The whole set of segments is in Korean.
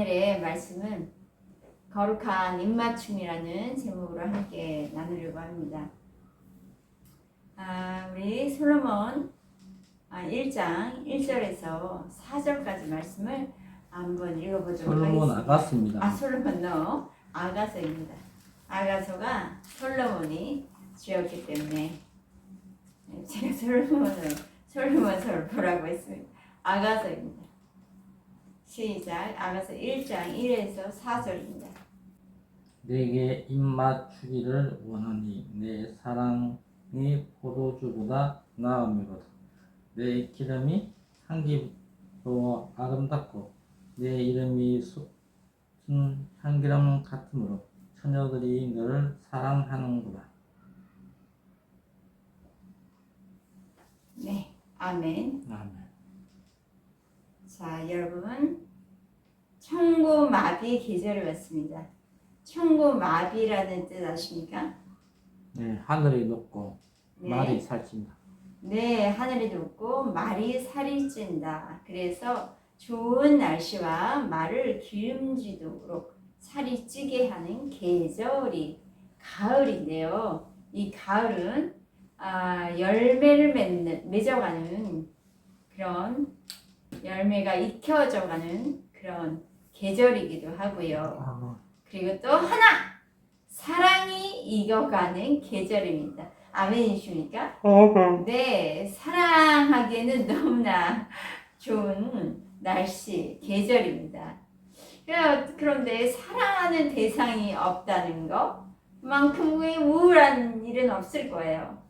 오늘의 말씀은 거룩한 입맞춤이라는 제목으로 함께 나누려고 합니다. 우리 솔로몬 1장 1절에서 4절까지 말씀을 한번 읽어보도록 솔로몬 하겠습니다. 아가서입니다. 솔로몬 아가서입니다. 아가서가 솔로몬이 지었기 때문에 제가 솔로몬서를 보라고 했습니다. 아가서입니다. 시작. 아가서 1장 1에서 4절입니다. 내게 입맞추기를 원하니 내 사랑이 포도주보다 나음이로다. 내 기름이 향기로 아름답고 내 이름이 숯은 향기름 같으므로 처녀들이 너를 사랑하는구나. 네, 아멘. 아멘. 자, 여러분, 청고마비 계절을 왔습니다. 청고마비라는 뜻 아십니까? 네, 하늘이 높고 네. 말이 살찐다. 네, 하늘이 높고 말이 살이 찐다. 그래서 좋은 날씨와 말을 기름지도록 살이 찌게 하는 계절이 가을인데요. 이 가을은 열매를 맺어가는 그런 열매가 익혀져가는 그런 계절이기도 하고요. 그리고 또 하나, 사랑이 익어가는 계절입니다. 아멘이십니까? 네, 사랑하기에는 너무나 좋은 날씨, 계절입니다. 그런데 사랑하는 대상이 없다는 것만큼의 우울한 일은 없을 거예요.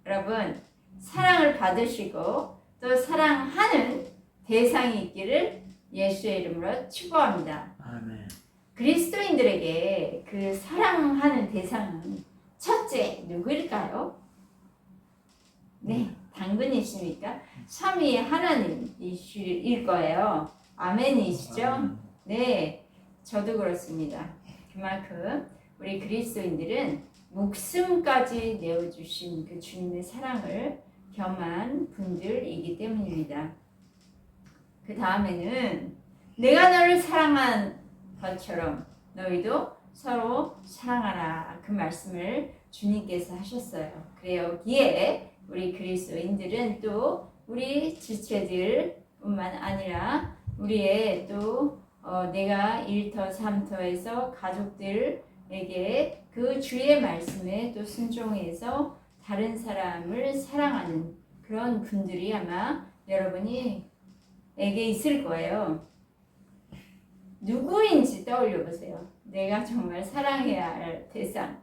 여러분, 사랑을 받으시고 또 사랑하는 대상이 있기를 예수의 이름으로 축복합니다. 아멘. 그리스도인들에게 그 사랑하는 대상은 첫째 누구일까요? 네, 당근이십니까? 삼위 하나님이실 거예요. 아멘이시죠? 네, 저도 그렇습니다. 그만큼 우리 그리스도인들은 목숨까지 내어주신 그 주님의 사랑을 겸한 분들이기 때문입니다. 그 다음에는 내가 너를 사랑한 것처럼 너희도 서로 사랑하라, 그 말씀을 주님께서 하셨어요. 그래요. 여기에 우리 그리스도인들은 또 우리 지체들뿐만 아니라 우리의 또 내가 1터 3터에서 가족들에게 그 주의 말씀에 또 순종해서 다른 사람을 사랑하는 그런 분들이 아마 여러분이 에게 있을 거예요. 누구인지 떠올려 보세요. 내가 정말 사랑해야 할 대상.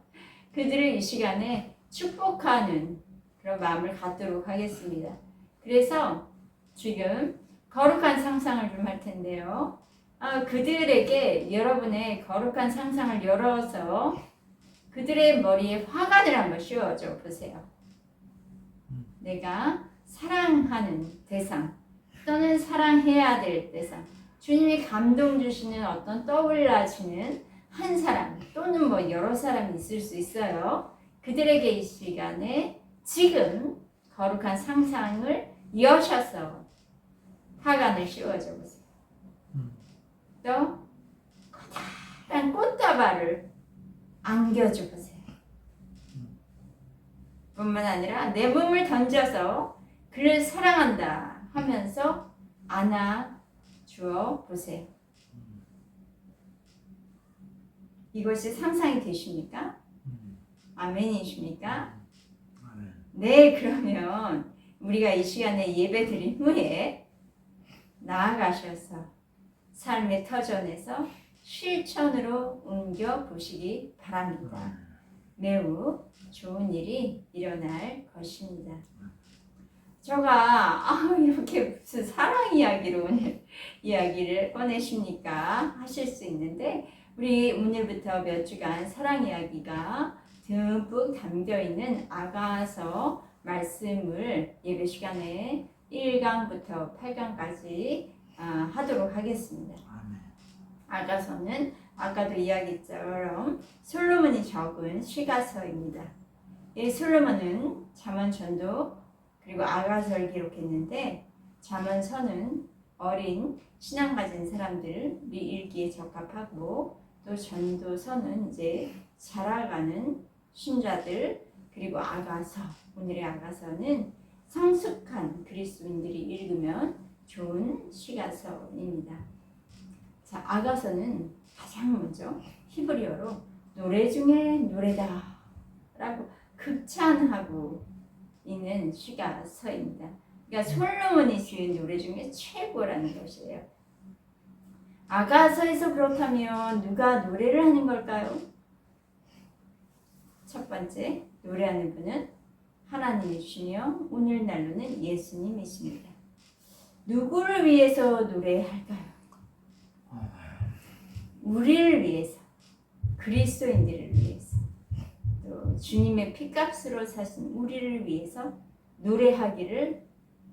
그들을 이 시간에 축복하는 그런 마음을 갖도록 하겠습니다. 그래서 지금 거룩한 상상을 좀 할 텐데요. 그들에게 여러분의 거룩한 상상을 열어서 그들의 머리에 화관을 한번 씌워줘 보세요. 내가 사랑하는 대상 또는 사랑해야 될 대상, 주님이 감동 주시는 어떤 떠올라지는 한 사람 또는 여러 사람이 있을 수 있어요. 그들에게 이 시간에 지금 거룩한 상상을 여셔서 화관을 씌워줘 보세요. 또 커다란 꽃다발을 안겨줘 보세요. 뿐만 아니라 내 몸을 던져서 그를 사랑한다 하면서 안아주어 보세요. 이것이 상상이 되십니까? 아멘이십니까? 아멘. 네, 그러면 우리가 이 시간에 예배 드린 후에 나아가셔서 삶의 터전에서 실천으로 옮겨 보시기 바랍니다. 매우 좋은 일이 일어날 것입니다. 제가 이렇게 무슨 사랑 이야기로 오늘 이야기를 꺼내십니까? 하실 수 있는데 우리 오늘부터 몇 주간 사랑 이야기가 듬뿍 담겨있는 아가서 말씀을 예배 시간에 1강부터 8강까지 하도록 하겠습니다. 아가서는 아까도 이야기처럼 솔로몬이 적은 시가서입니다. 이 솔로몬은 잠언 전도 그리고 아가서를 기록했는데 잠언서는 어린 신앙 가진 사람들이 읽기에 적합하고 또 전도서는 이제 자라가는 신자들 그리고 아가서 오늘의 아가서는 성숙한 그리스도인들이 읽으면 좋은 시가서입니다. 자, 아가서는 가장 먼저 히브리어로 노래 중에 노래다 라고 극찬하고 있는 시가서입니다. 그러니까 솔로몬이 지은 노래 중에 최고라는 것이에요. 아가서에서 그렇다면 누가 노래를 하는 걸까요? 첫 번째 노래하는 분은 하나님이시며 오늘날로는 예수님이십니다. 누구를 위해서 노래할까요? 우리를 위해서, 그리스도인들을 위해서, 또 주님의 피값으로 사신 우리를 위해서 노래하기를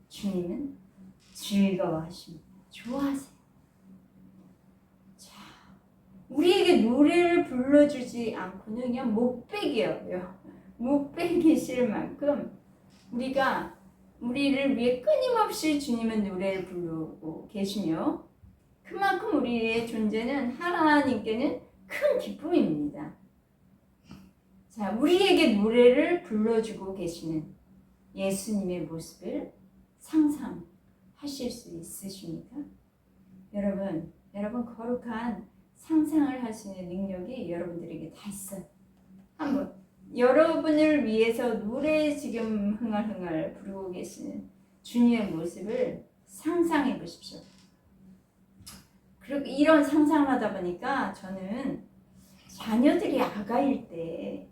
주님은 즐거워하십니다. 좋아하세요. 자, 우리에게 노래를 불러주지 않고는 그냥 못 베겨요. 못 베기실 만큼 우리를 위해 끊임없이 주님은 노래를 부르고 계시며 그만큼 우리의 존재는 하나님께는 큰 기쁨입니다. 자, 우리에게 노래를 불러주고 계시는 예수님의 모습을 상상하실 수 있으십니까? 여러분 거룩한 상상을 할 수 있는 능력이 여러분들에게 다 있어요. 한번 여러분을 위해서 노래 지금 흥얼흥얼 부르고 계시는 주님의 모습을 상상해 보십시오. 그리고 이런 상상을 하다 보니까 저는 자녀들이 아가일 때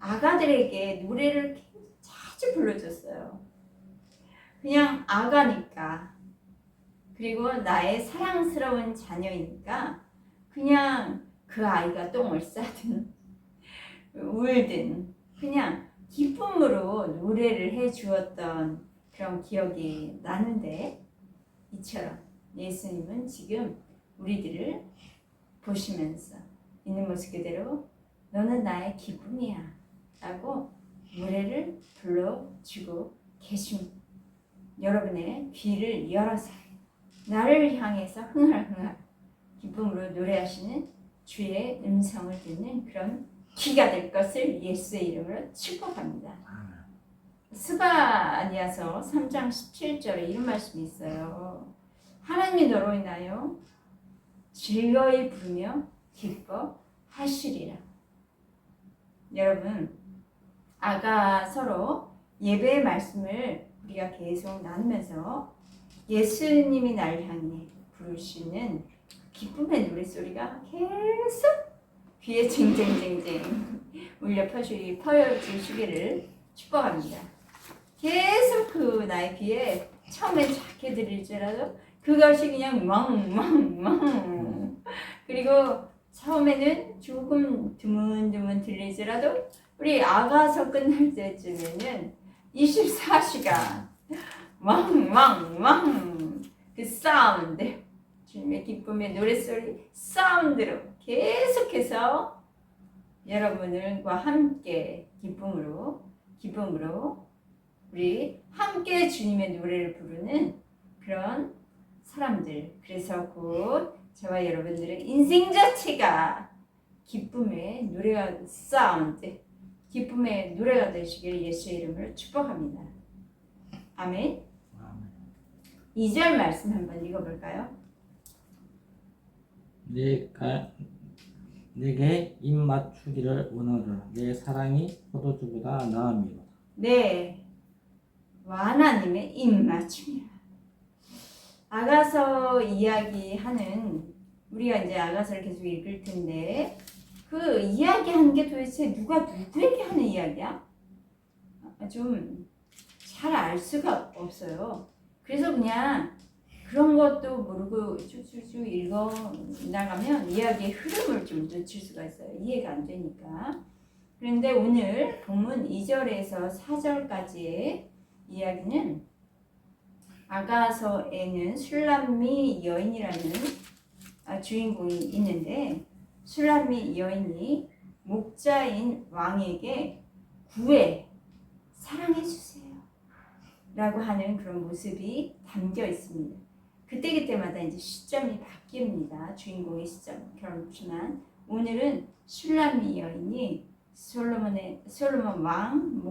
아가들에게 노래를 자주 불러줬어요. 그냥 아가니까 그리고 나의 사랑스러운 자녀이니까 그냥 그 아이가 똥을 싸든 울든 그냥 기쁨으로 노래를 해주었던 그런 기억이 나는데 이처럼 예수님은 지금 우리들을 보시면서 있는 모습 그대로 너는 나의 기쁨이야 라고 노래를 불러주고 계십니다. 여러분의 귀를 열어서 나를 향해서 흥얼흥얼 기쁨으로 노래하시는 주의 음성을 듣는 그런 귀가 될 것을 예수의 이름으로 축복합니다. 스바냐서 3장 17절에 이런 말씀이 있어요. 하나님이 너로 인하여 즐거이 부르며 기뻐하시리라. 여러분 아가서로 예배의 말씀을 우리가 계속 나누면서 예수님이 날 향해 부르시는 기쁨의 노랫소리가 계속 귀에 쟁쟁쟁쟁 울려 퍼져주시기를 축복합니다. 계속 그 나의 귀에 처음엔 작게 들릴지라도 그것이 그냥 멍멍멍 그리고 처음에는 조금 드문드문 들리지라도 우리 아가서 끝날 때쯤에는 24시간 왕왕왕 그 사운드 주님의 기쁨의 노랫소리 사운드로 계속해서 여러분들과 함께 기쁨으로 우리 함께 주님의 노래를 부르는 그런 사람들. 그래서 곧 저와 여러분들의 인생 자체가 기쁨의 노래가 사운드 기쁨의 노래가 되시길 예수의 이름으로 축복합니다. 아멘. 2절 말씀 한번 읽어볼까요? 내게 입 맞추기를 원하노라. 내 사랑이 포도주보다 나음이로다. 네, 하나님의 입 맞춤이라. 아가서 이야기하는 우리가 이제 아가서를 계속 읽을 텐데 그 이야기하는 게 도대체 누가 누구에게 하는 이야기야? 좀 잘 알 수가 없어요. 그래서 그냥 그런 것도 모르고 쭉쭉쭉 읽어 나가면 이야기의 흐름을 좀 놓칠 수가 있어요. 이해가 안 되니까. 그런데 오늘 본문 2절에서 4절까지의 이야기는 아가서에는 술람미 여인이라는 주인공이 있는데 술람미 여인이 목자인 왕에게 구해 사랑해 주세요 라고 하는 그런 모습이 담겨 있습니다. 그때그때마다 이제 시점이 바뀝니다. 주인공의 시점. 그렇지만 오늘은 슐라미 여인이 솔로몬 왕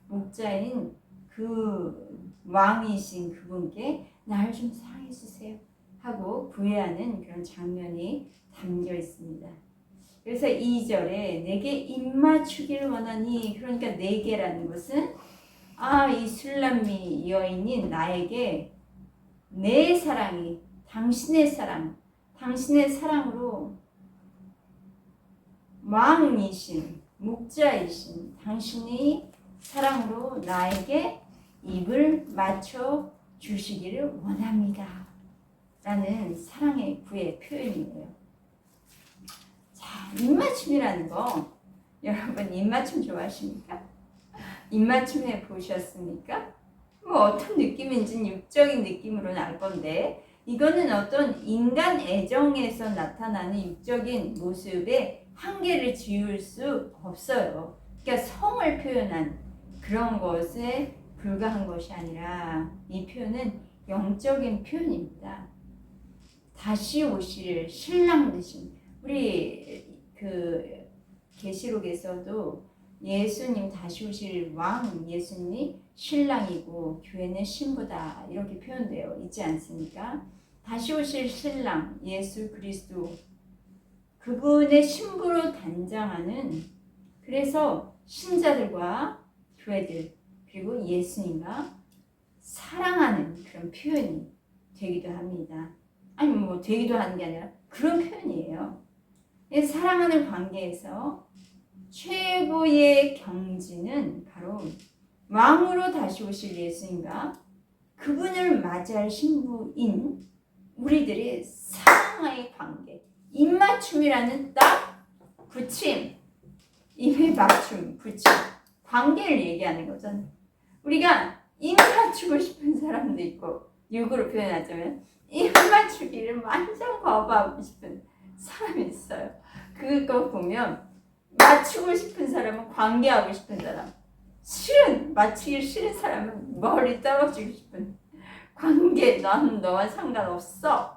목자인 그 왕이신 그분께 나를 좀 사랑해 주세요 하고 구애하는 그런 장면이 담겨 있습니다. 그래서 2절에 내게 입맞추기를 원하니, 그러니까 내게라는 것은 이 술람미 여인이 나에게 내 사랑이 당신의 사랑으로 왕이신 목자이신 당신의 사랑으로 나에게 입을 맞춰 주시기를 원합니다 라는 사랑의 구애 표현이에요. 자, 입맞춤이라는 거, 여러분 입맞춤 좋아하십니까? 입맞춤 해보셨습니까? 뭐 어떤 느낌인지는 육적인 느낌으로는 알 건데, 이거는 어떤 인간 애정에서 나타나는 육적인 모습에 한계를 지울 수 없어요. 그러니까 성을 표현한 그런 것에 불과한 것이 아니라 이 표현은 영적인 표현입니다. 다시 오실 신랑 되신, 우리 그 계시록에서도 예수님 다시 오실 왕 예수님이 신랑이고 교회는 신부다 이렇게 표현되어 있지 않습니까? 다시 오실 신랑 예수 그리스도, 그분의 신부로 단장하는, 그래서 신자들과 교회들 그리고 예수님과 사랑하는 그런 표현이 되기도 합니다. 아니 뭐 되기도 하는 게 아니라 그런 표현이에요. 사랑하는 관계에서 최고의 경지는 바로 왕으로 다시 오실 예수님과 그분을 맞이할 신부인 우리들의 사랑의 관계, 입맞춤이라는 딱 붙임, 입에 맞춤, 붙임, 관계를 얘기하는 거잖아요. 우리가 입 맞추고 싶은 사람도 있고, 육으로 표현하자면 입 맞추기를 완전 거부하고 싶은 사람이 있어요. 그거 보면 맞추고 싶은 사람은 관계하고 싶은 사람, 맞추기 싫은 사람은 멀리 떨어지고 싶은 관계, 난 너와 상관없어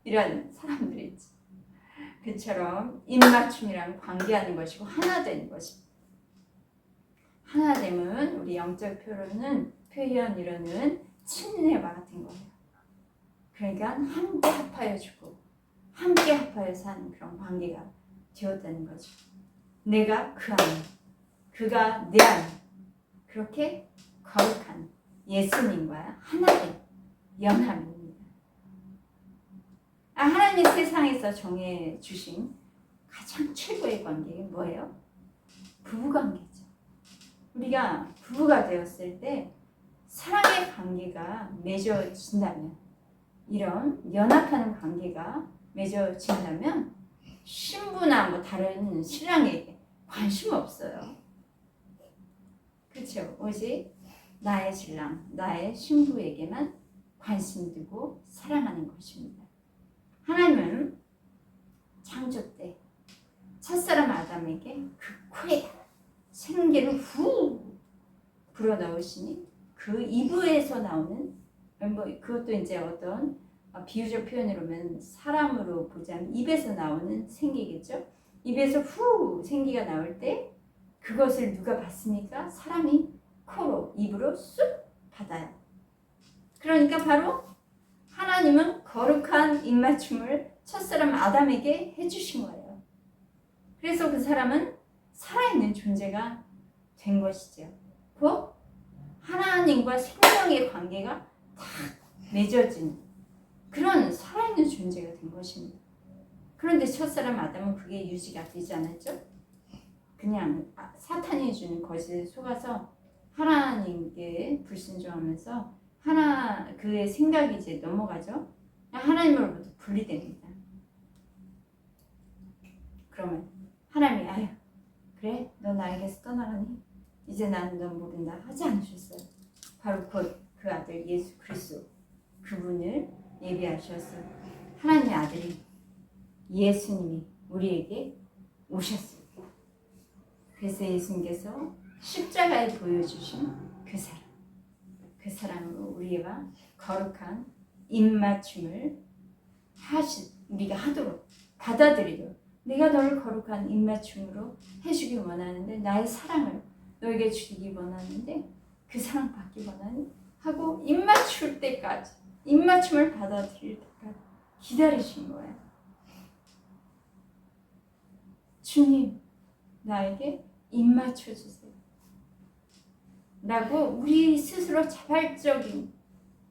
이런 사람들이 있지. 그처럼 입맞춤이란 관계하는 것이고 하나 되는 것입니다. 하나됨은 우리 영적 표현으로는 친애와 같은 거예요. 그러니까 함께 합하여 주고 함께 합하여 사는 그런 관계가 되었다는 거죠. 내가 그 안에, 그가 내 안에, 그렇게 거룩한 예수님과 하나된 연합입니다. 하나님 세상에서 정해 주신 가장 최고의 관계가 뭐예요? 부부관계죠. 우리가 부부가 되었을 때 사랑의 관계가 맺어진다면, 이런 연합하는 관계가 맺어진다면 신부나 뭐 다른 신랑에게 관심 없어요. 그렇죠? 오직 나의 신랑, 나의 신부에게만 관심 두고 사랑하는 것입니다. 하나님은 창조 때 첫사람 아담에게 그 코에 생기를 후 불어넣으시니 그 이브에서 나오는, 뭐 그것도 이제 어떤 비유적 표현으로는 사람으로 보자면 입에서 나오는 생기겠죠. 입에서 후 생기가 나올 때 그것을 누가 받습니까? 사람이 코로, 입으로 쑥 받아요. 그러니까 바로 하나님은 거룩한 입맞춤을 첫사람 아담에게 해주신 거예요. 그래서 그 사람은 살아있는 존재가 된 것이죠. 그 하나님과 생명의 관계가 다 맺어진 그런 살아있는 존재가 된 것입니다. 그런데 첫사람 아담은 그게 유지가 되지 않았죠. 그냥 사탄이 주는 것에 속아서 하나님께 불순종하면서 그의 생각이 이제 넘어가죠. 하나님으로부터 분리됩니다. 그러면 하나님이 아유 그래 너 나에게서 떠나가니 이제 나는 넌 모른다 하지 않으셨어요. 바로 그 아들 예수 그리스도, 그분을 예비하셔서 하나님의 아들이 예수님이 우리에게 오셨습니다. 그래서 예수님께서 십자가에 보여주신 그 사랑으로 우리와 거룩한 입맞춤을 우리가 하도록 받아들이도록 내가 너를 거룩한 입맞춤으로 해주기 원하는데 나의 사랑을 너에게 주기 원하는데 그 사랑 받기 원하니 하고 입맞출 때까지 입맞춤을 받아들일 때까지 기다리신 거예요. 주님 나에게 입맞춰 주세요 라고 우리 스스로 자발적인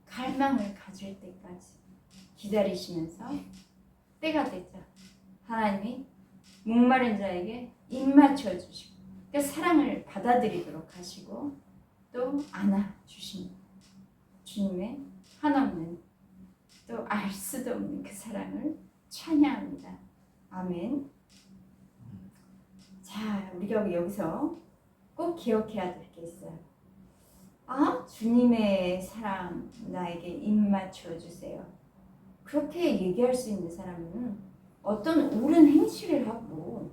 갈망을 가질 때까지 기다리시면서 때가 됐죠. 하나님이 목마른 자에게 입맞춰 주시고 그러니까 사랑을 받아들이도록 하시고 또 안아주십니다. 주님의 한없는 또 알 수도 없는 그 사랑을 찬양합니다. 아멘. 자, 우리가 여기서 꼭 기억해야 될 게 있어요. 주님의 사랑 나에게 입맞춰 주세요. 그렇게 얘기할 수 있는 사람은 어떤 옳은 행실을 하고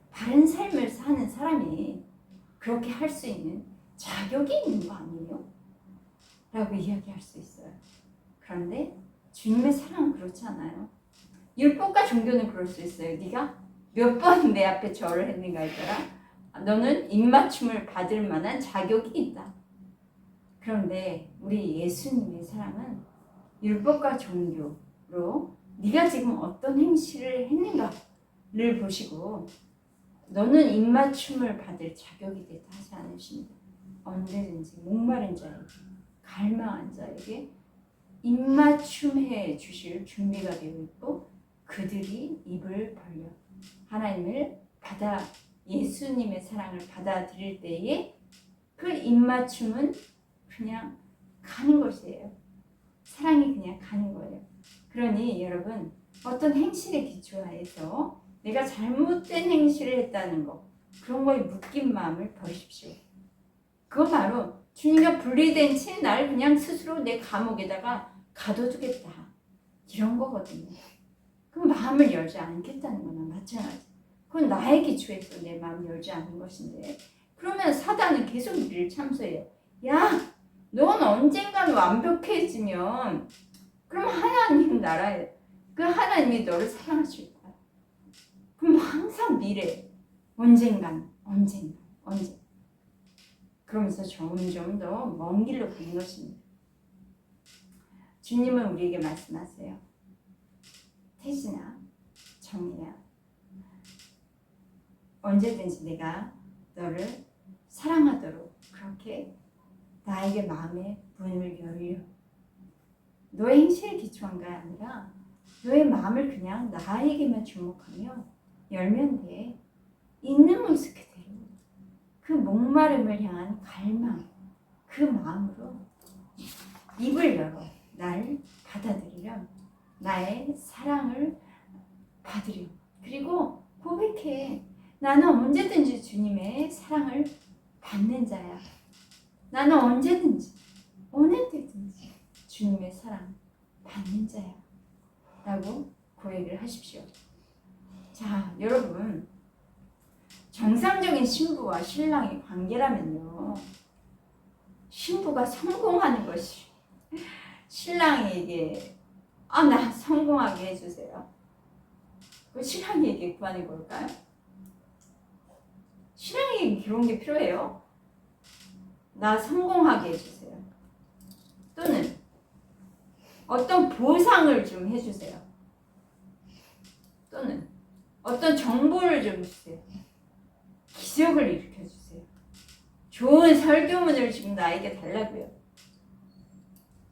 바른 삶을 사는 사람이 그렇게 할 수 있는 자격이 있는 거 아니에요? 라고 이야기할 수 있어요. 그런데 주님의 사랑은 그렇지 않아요. 율법과 종교는 그럴 수 있어요. 네가 몇 번 내 앞에 절을 했는가 했더라. 너는 입맞춤을 받을 만한 자격이 있다. 그런데 우리 예수님의 사랑은 율법과 종교로 네가 지금 어떤 행실을 했는가를 보시고 너는 입맞춤을 받을 자격이 됐다 하지 않으십니다. 언제든지 목마른 자에게 갈망한 자에게 입맞춤해 주실 준비가 되어 있고 그들이 입을 벌려 하나님을 예수님의 사랑을 받아들일 때에 그 입맞춤은 그냥 가는 것이에요. 사랑이 그냥 가는 거예요. 그러니 여러분 어떤 행실에 기초하여서 내가 잘못된 행실을 했다는 거 그런 거에 묶인 마음을 버리십시오. 그거 바로 주님과 분리된 채 날 그냥 스스로 내 감옥에다가 가둬두겠다 이런 거거든요. 그럼 마음을 열지 않겠다는 거나 마찬가지. 그건 나의 기초에서 내 마음 열지 않는 것인데 그러면 사단은 계속 우리를 참소해요. 야, 넌 언젠간 완벽해지면 그럼 하나님 나라에 그 하나님이 너를 사랑하실 거야. 그럼 항상 미래 언젠간 그러면서 점점 더 먼 길로 가는 것입니다. 주님은 우리에게 말씀하세요. 태진아, 정이야, 언제든지 내가 너를 사랑하도록 그렇게 나에게 마음의 문을 열려. 너의 행실에 기초한 게 아니라 너의 마음을 그냥 나에게만 주목하며 열면 돼. 있는 모습 그대로 그 목마름을 향한 갈망 그 마음으로 입을 열어 날 받아들이렴. 나의 사랑을 받으렴. 그리고 고백해. 나는 언제든지 주님의 사랑을 받는 자야. 나는 언제든지 어느 때든지 주님의 사랑 받는 자야 라고 고백을 하십시오. 자, 여러분 정상적인 신부와 신랑의 관계라면요 신부가 성공하는 것이 신랑에게 나 성공하게 해주세요. 그 신랑에게 구하는 걸까요? 신랑에게 그런 게 필요해요? 나 성공하게 해주세요. 또는 어떤 보상을 좀 해주세요. 또는 어떤 정보를 좀 주세요. 기적을 일으켜주세요. 좋은 설교문을 지금 나에게 달라고요.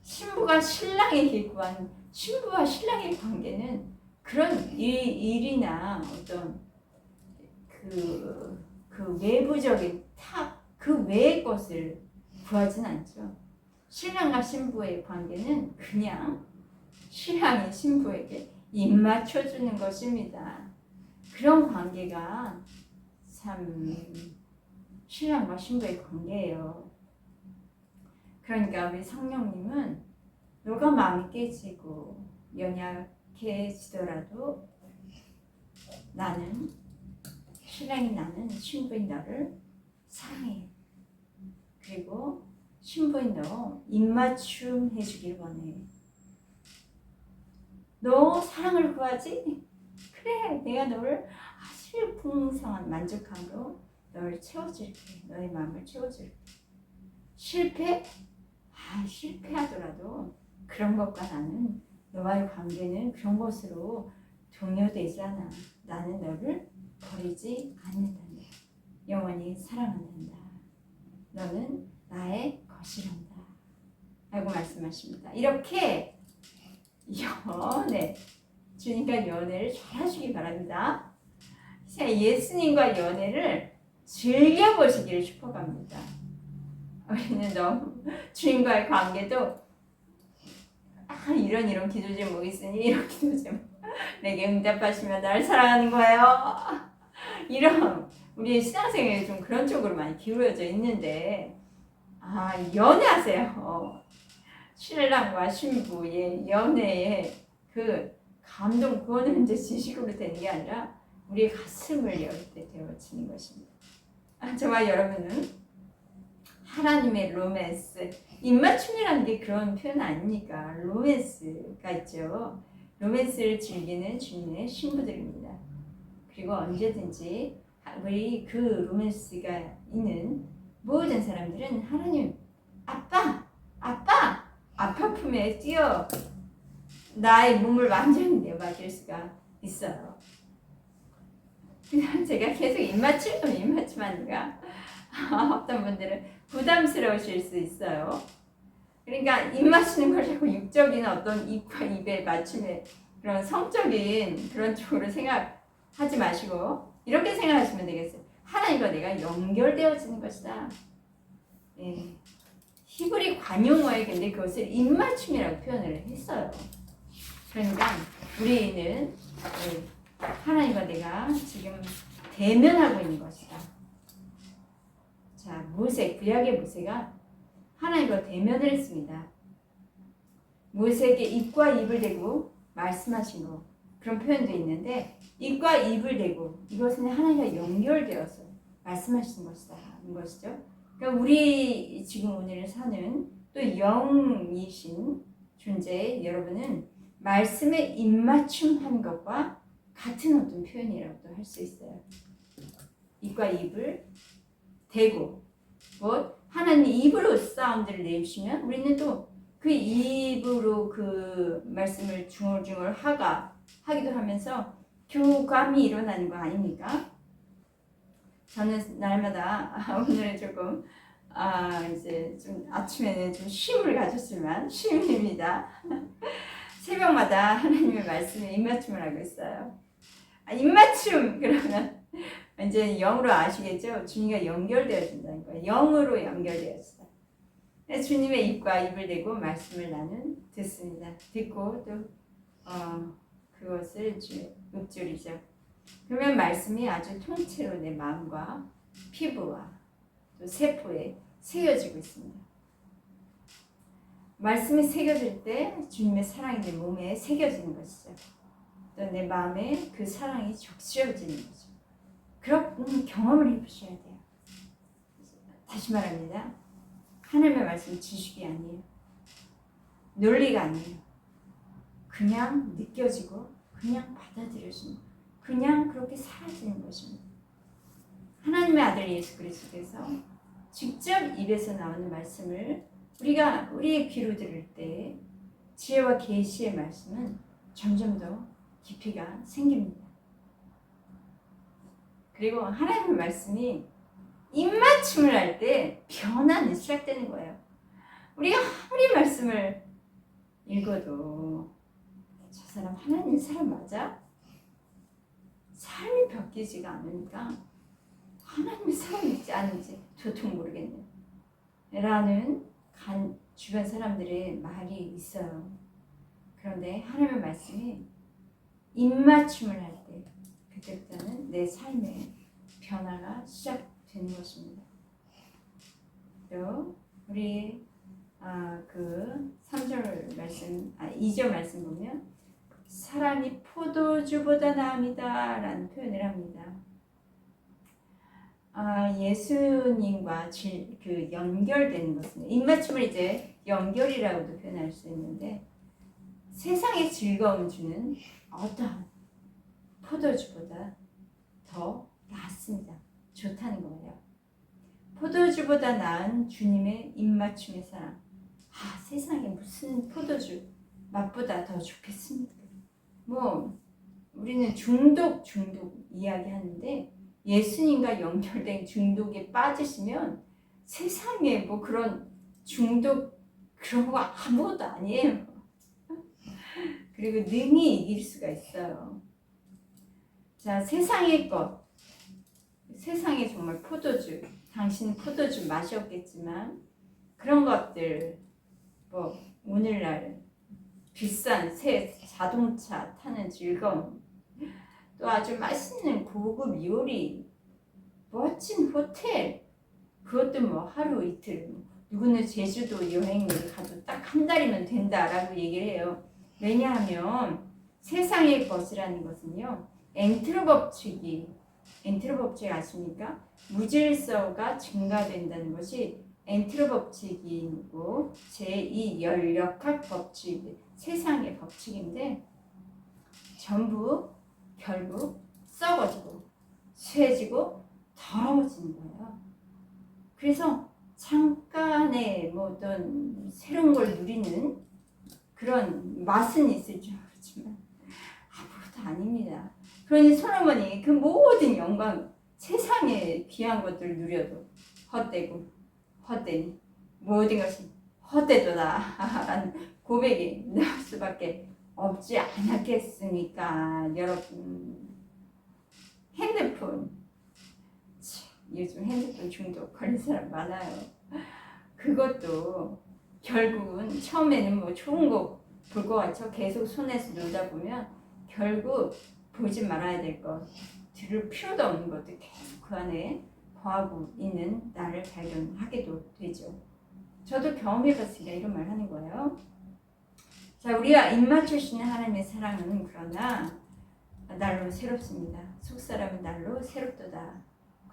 신부가 신랑에게 구하는 신부와 신랑의 관계는 그런 일이나 어떤 그 외부적인 그 외의 것을 구하진 않죠. 신랑과 신부의 관계는 그냥 신랑이 신부에게 입맞춰주는 것입니다. 그런 관계가 참 신랑과 신부의 관계예요. 그러니까 우리 성령님은 너가 마음이 깨지고 연약해지더라도 신랑이 나는 신부인 너를 사랑해. 그리고 신부인 너 입맞춤 해주길 원해. 너 사랑을 구하지? 그래, 내가 너를 아주 풍성한 만족함으로 너를 채워줄게. 너의 마음을 채워줄게. 실패? 실패하더라도 그런 것과 나는 너와의 관계는 그런 것으로 동요되지 않아. 나는 너를 버리지 않는단다. 영원히 사랑한단다. 너는 나의 것이란다. 라고 말씀하십니다. 이렇게 주님과 연애를 잘 하시기 바랍니다. 예수님과 연애를 즐겨보시기를 축복합니다. 우리는 너무 주님과의 관계도 이런 기도 제목이 있으니 이런 기도 제목 내게 응답하시면 날 사랑하는 거예요. 이런 우리의 신앙생활이 좀 그런 쪽으로 많이 기울어져 있는데 연애하세요. 신랑과 신부의 연애의 그 감동, 그거는 이제 지식으로 되는 게 아니라 우리의 가슴을 열 때 되어지는 것입니다. 정말 여러분은 하나님의 로맨스, 입맞춤이라는 게 그런 표현 아닙니까? 로맨스가 있죠. 로맨스를 즐기는 주님의 신부들입니다. 그리고 언제든지 우리 그 로맨스가 있는 모든 사람들은 하나님, 아빠 품에 뛰어 나의 몸을 완전히 내맡길 수가 있어요. 제가 계속 입맞춤하니까 어떤 분들은 부담스러우실 수 있어요. 그러니까 입 맞추는 걸 자꾸 육적인 어떤 입과 입의 맞춤의 그런 성적인 그런 쪽으로 생각하지 마시고 이렇게 생각하시면 되겠어요. 하나님과 내가 연결되어지는 것이다. 히브리 관용어에 근데 그것을 입맞춤이라고 표현을 했어요. 그러니까 우리는 하나님과 내가 지금 대면하고 있는 것이다. 자, 구약의 모세가 하나님과 대면을 했습니다. 모세에게 입과 입을 대고 말씀하신 거, 그런 표현도 있는데 입과 입을 대고 이것은 하나님과 연결되어서 말씀하신 것이다 하는 것이죠. 그러니까 우리 지금 오늘 사는 또 영이신 존재 여러분은 말씀에 입맞춤한 것과 같은 어떤 표현이라고도 할 수 있어요. 입과 입을 대고 하나님 입으로 사운드를 내주시면 우리는 또 그 입으로 그 말씀을 중얼중얼 하기도 하면서 교감이 일어나는 거 아닙니까? 저는 날마다 오늘은 조금 이제 좀 아침에는 좀 쉼을 가졌지만 쉼입니다. 새벽마다 하나님의 말씀에 입맞춤을 하고 있어요. 입맞춤 그러면 이제 영으로 아시겠죠? 주님과 연결되어진다는 거예요. 영으로 연결되어진다. 주님의 입과 입을 대고 말씀을 나는 듣습니다. 듣고 또 그것을 읊조리죠. 그러면 말씀이 아주 통째로 내 마음과 피부와 또 세포에 새겨지고 있습니다. 말씀이 새겨질 때 주님의 사랑이 내 몸에 새겨지는 것이죠. 또 내 마음에 그 사랑이 적셔지는 거죠. 그런 경험을 해보셔야 돼요. 다시 말합니다. 하나님의 말씀은 지식이 아니에요. 논리가 아니에요. 그냥 느껴지고 그냥 받아들여지는 거예요. 그냥 그렇게 사라지는 것입니다. 하나님의 아들 예수 그리스도께서 직접 입에서 나오는 말씀을 우리가 우리의 귀로 들을 때 지혜와 계시의 말씀은 점점 더 깊이가 생깁니다. 그리고 하나님의 말씀이 입맞춤을 할 때 변화는 시작되는 거예요. 우리가 아무리 말씀을 읽어도 저 사람 하나님 사람 맞아? 삶이 바뀌지가 않으니까 하나님의 사람이 있지 않은지 도통 모르겠네요. 라는 주변 사람들의 말이 있어요. 그런데 하나님의 말씀이 입맞춤을 할 때 그때부터는 내 삶의 변화가 시작되는 것입니다. 또 우리 그 3절 말씀, 2절 말씀 보면 사랑이 포도주보다 나음이다 라는 표현을 합니다. 예수님과 그 연결되는 것입니다. 입맞춤을 이제 연결이라고도 표현할 수 있는데 세상에 즐거움 주는 어떠한 포도주보다 더 낫습니다. 좋다는 거예요. 포도주보다 나은 주님의 입맞춤의 사랑. 세상에 무슨 포도주 맛보다 더 좋겠습니까? 우리는 중독 이야기하는데 예수님과 연결된 중독에 빠지시면 세상에 그런 중독 그런 거 아무것도 아니에요. 그리고 능히 이길 수가 있어요. 자, 세상의 것, 세상에 정말 포도주, 당신은 포도주 마셨겠지만 그런 것들, 오늘날 비싼 새 자동차 타는 즐거움, 또 아주 맛있는 고급 요리, 멋진 호텔, 그것도 하루 이틀, 누구는 제주도 여행을 가도 딱 한 달이면 된다라고 얘기를 해요. 왜냐하면 세상의 것이라는 것은요, 엔트로 법칙 아십니까? 무질서가 증가된다는 것이 엔트로 법칙이고 제2 열역학 법칙, 세상의 법칙인데 전부 결국 썩어지고 쇠지고 더러워지는 거예요. 그래서 잠깐의 어떤 새로운 걸 누리는 그런 맛은 있을 줄 알지만 아무것도 아닙니다. 그러니 솔로몬이 그 모든 영광, 세상의 귀한 것들을 누려도 헛되니 모든 것이 헛되도다 라는 고백이 나올 수밖에 없지 않았겠습니까? 여러분, 핸드폰, 요즘 핸드폰 중독 걸린 사람 많아요. 그것도 결국은 처음에는 좋은 거 볼 것 같죠? 계속 손에서 놀다 보면 결국 보지 말아야 될 것, 들을 필요도 없는 것들 계속 그 안에 거하고 있는 나를 발견하게도 되죠. 저도 경험해봤으니까 이런 말 하는 거예요. 자, 우리가 입맞추시는 하나님의 사랑은 그러나 날로 새롭습니다. 속사람은 날로 새롭도다.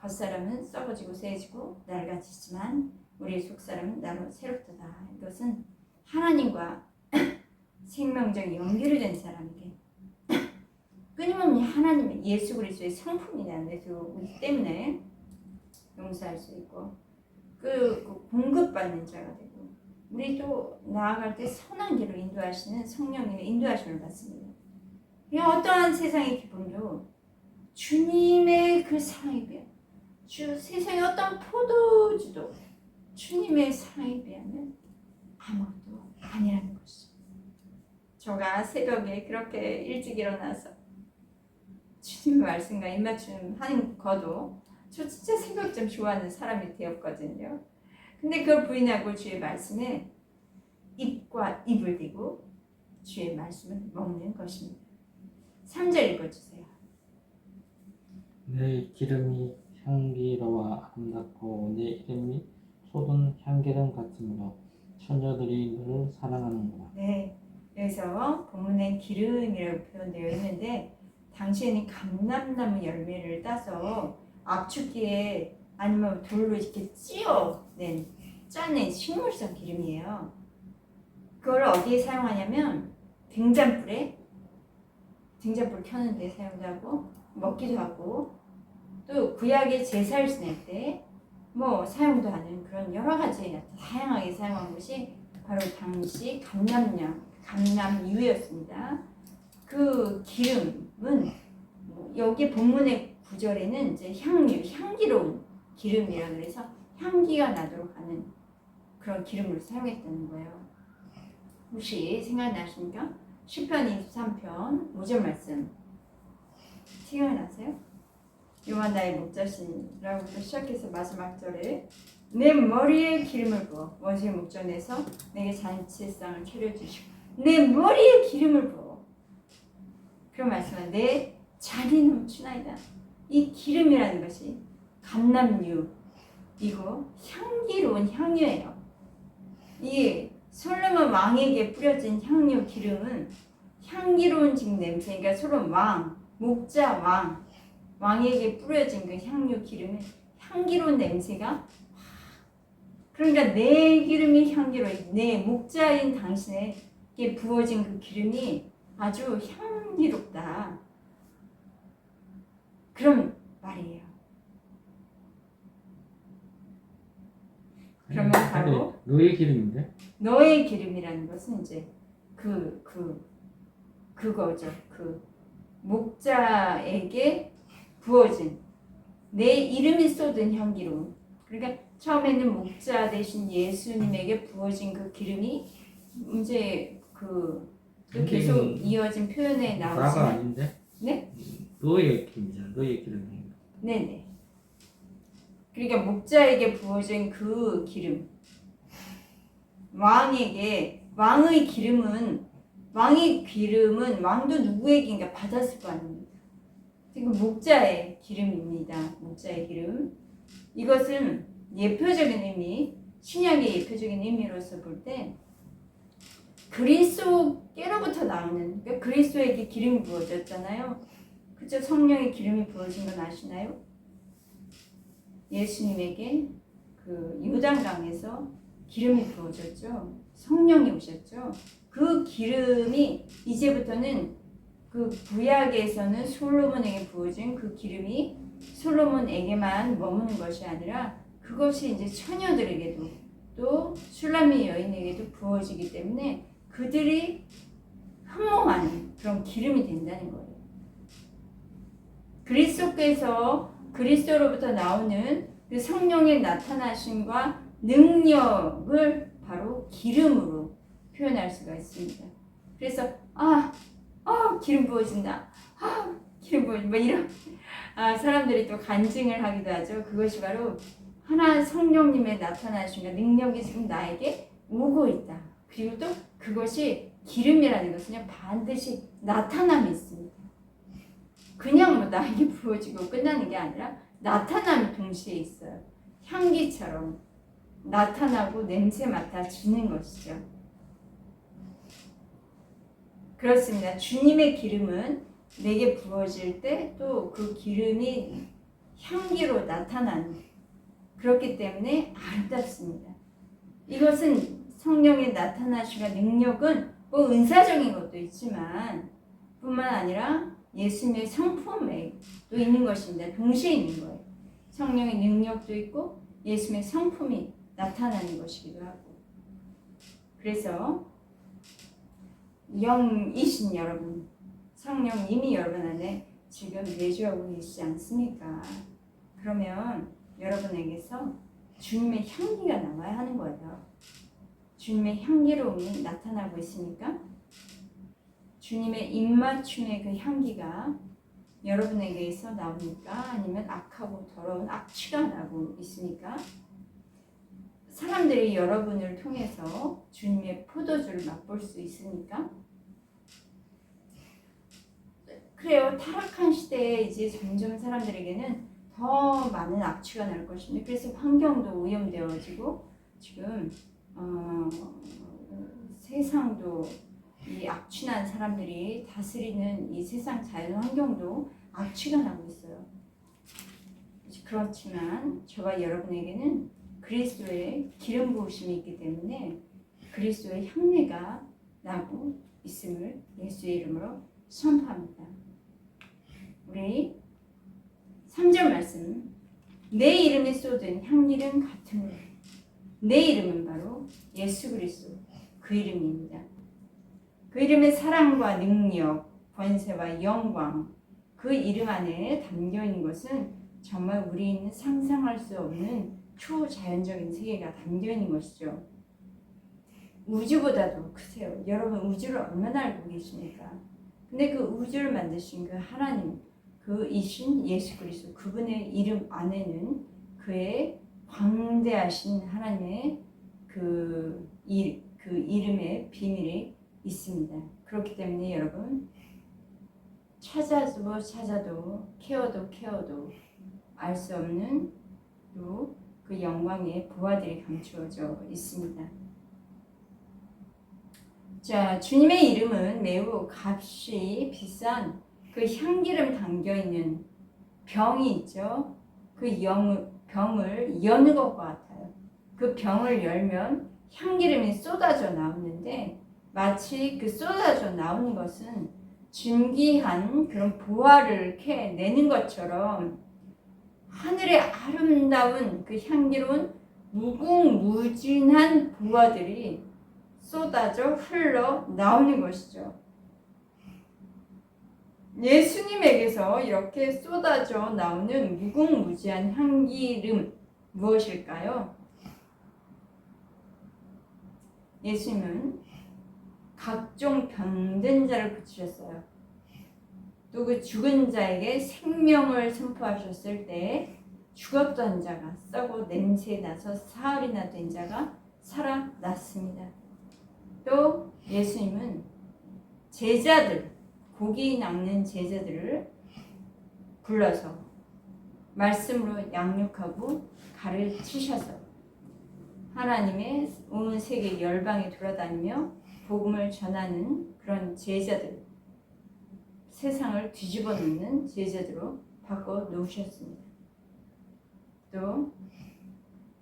겉사람은 썩어지고 쇠해지고 낡아지지만 우리의 속사람은 날로 새롭도다. 이것은 하나님과 생명적 연결이 된 사람에게 끊임없는 하나님의 예수 그리스도의 성품이라는 데서 우리 때문에 용서할 수 있고 그 공급받는 자가 되고 우리도 나아갈 때 선한 길로 인도하시는 성령님의 인도하심을 받습니다. 어떠한 세상의 기쁨도 주님의 그 사랑에 비하면 세상의 어떤 포도주도 주님의 사랑에 비하면 아무것도 아니라는 것이죠. 저가 새벽에 그렇게 일찍 일어나서 주님 말씀과 입맞춤 하는 거도 저 진짜 새벽 좀 좋아하는 사람이 되었거든요. 근데 그걸 부인하고 주의 말씀에 입과 입을 대고 주의 말씀을 먹는 것입니다. 3절 읽어주세요. 내 기름이 향기로워 아름답고 내 이름이 쏟은 향기름 같으므로 처녀들이 너를 사랑하는구나. 네, 그래서 본문엔 기름이라고 표현되어 있는데 당시에는 감람나무 열매를 따서 압축기에 아니면 돌로 이렇게 짜낸 식물성 기름이에요. 그걸 어디에 사용하냐면 등잔불 켜는 데 사용도 하고 먹기도 하고 또 구약의 제사를 지낼 때 사용도 하는 그런 여러 가지 다양하게 사용한 것이 바로 당시 감람유였습니다. 그 기름은 여기 본문의 구절에는 이제 향기로운 기름이라 그래서 향기가 나도록 하는 그런 기름을 사용했다는 거예요. 혹시 생각나십니까? 시편 23편 5절 말씀 생각나세요? 여호와 나의 목자시니라고부터 시작해서 마지막 절에 내 머리에 기름을 부어 원수의 목전에서 내게 잔치상을 차려주시고 내 머리에 기름을 부어 그런 말씀은 내 잔이 넘치나이다. 이 기름이라는 것이 감람유 이거 향기로운 향유예요. 이 솔로몬 왕에게 뿌려진 향유 기름은 향기로운 지금 냄새, 그러니까 솔로몬 목자 왕에게 뿌려진 그 향유 기름은 향기로운 냄새가 그러니까 내 기름이 향기로워 내 목자인 당신의 부어진 그 기름이 아주 향기롭다. 그런 말이에요. 그러면 바로 너의 기름인데? 너의 기름이라는 것은 이제 그거죠. 그 목자에게 부어진 내 이름이 쏟은 향기로움. 그러니까 처음에는 목자 대신 예수님에게 부어진 그 기름이 이제 또 계속 이어진 표현에 나가 나오지만 아닌데? 네? 너의 기름이잖아. 너의 기름이. 네네. 그러니까 목자에게 부어진 그 기름, 왕의 기름은 왕도 누구에게인가 받았을 거 아닙니까? 지금 목자의 기름입니다. 목자의 기름. 이것은 예표적인 의미, 신약의 예표적인 의미로서 볼 때 그리스도께로부터 나오는, 그러니까 그리스도에게 기름이 부어졌잖아요. 그죠? 성령의 기름이 부어진 건 아시나요? 예수님에게 그 요단강에서 기름이 부어졌죠. 성령이 오셨죠. 그 기름이 이제부터는 그 구약에서는 솔로몬에게 부어진 그 기름이 솔로몬에게만 머무는 것이 아니라 그것이 이제 처녀들에게도 또 슐라미 여인에게도 부어지기 때문에 그들이 흠모하는 그런 기름이 된다는 거예요. 그리스도로부터 나오는 그 성령의 나타나심과 능력을 바로 기름으로 표현할 수가 있습니다. 그래서 기름 부어진다. 기름 부어진다. 뭐 이런 사람들이 또 간증을 하기도 하죠. 그것이 바로 하나 성령님의 나타나심과 능력이 지금 나에게 오고 있다. 그리고 또 그것이 기름이라는 것은 반드시 나타남이 있습니다. 그냥 뭐 나에게 부어지고 끝나는 게 아니라 나타남이 동시에 있어요. 향기처럼 나타나고 냄새 맡아지는 것이죠. 그렇습니다. 주님의 기름은 내게 부어질 때 또 그 기름이 향기로 나타나는, 그렇기 때문에 아름답습니다. 이것은 성령의 나타나심과 능력은 뭐 은사적인 것도 있지만 뿐만 아니라 예수님의 성품에도 있는 것입니다. 동시에 있는 거예요. 성령의 능력도 있고 예수님의 성품이 나타나는 것이기도 하고. 그래서 영이신 여러분, 성령님이 여러분 안에 지금 내주하고 계시지 않습니까? 그러면 여러분에게서 주님의 향기가 나와야 하는 거예요. 주님의 향기로움이 나타나고 있으니까 주님의 입맞춤의 그 향기가 여러분에게서 나옵니까? 아니면 악하고 더러운 악취가 나고 있습니까? 사람들이 여러분을 통해서 주님의 포도주를 맛볼 수 있습니까? 그래요. 타락한 시대에 이제 점점 사람들에게는 더 많은 악취가 날 것입니다. 그래서 환경도 오염되어지고 지금 세상도 이 악취난 사람들이 다스리는 이 세상 자연 환경도 악취가 나고 있어요. 그렇지만 저와 여러분에게는 그리스도의 기름 부으심이 있기 때문에 그리스도의 향내가 나고 있음을 예수의 이름으로 선포합니다. 우리 3절 말씀, 내 이름이 쏟은 향기름 같으므로. 내 이름은 바로 예수 그리스도, 그 이름입니다. 그 이름의 사랑과 능력, 권세와 영광, 그 이름 안에 담겨있는 것은 정말 우리는 상상할 수 없는 초자연적인 세계가 담겨있는 것이죠. 우주보다도 크세요. 여러분 우주를 얼마나 알고 계십니까? 근데 그 우주를 만드신 그 하나님, 그 이신 예수 그리스도, 그분의 이름 안에는 그의 광대하신 하나님의 그 이름의 비밀이 있습니다. 그렇기 때문에 여러분 찾아도 케어도 알 수 없는 또 그 영광의 보화들이 감추어져 있습니다. 자, 주님의 이름은 매우 값이 비싼 그 향기름 담겨있는 병이 있죠. 그 병을 여는 것과 같아요. 그 병을 열면 향기름이 쏟아져 나오는데 마치 그 쏟아져 나오는 것은 진귀한 그런 보화를 이렇게 내는 것처럼 하늘의 아름다운 그 향기로운 무궁무진한 보화들이 쏟아져 흘러 나오는 것이죠. 예수님에게서 이렇게 쏟아져 나오는 무궁무진한 향기름 무엇일까요? 예수님은 각종 병든 자를 고치셨어요. 또 그 죽은 자에게 생명을 선포하셨을 때 죽었던 자가 썩고 냄새 나서 사흘이나 된 자가 살아났습니다. 또 예수님은 제자들, 고기 낚는 제자들을 불러서 말씀으로 양육하고 가르치셔서 하나님의 온 세계 열방에 돌아다니며 복음을 전하는 그런 제자들, 세상을 뒤집어 놓는 제자들로 바꿔 놓으셨습니다. 또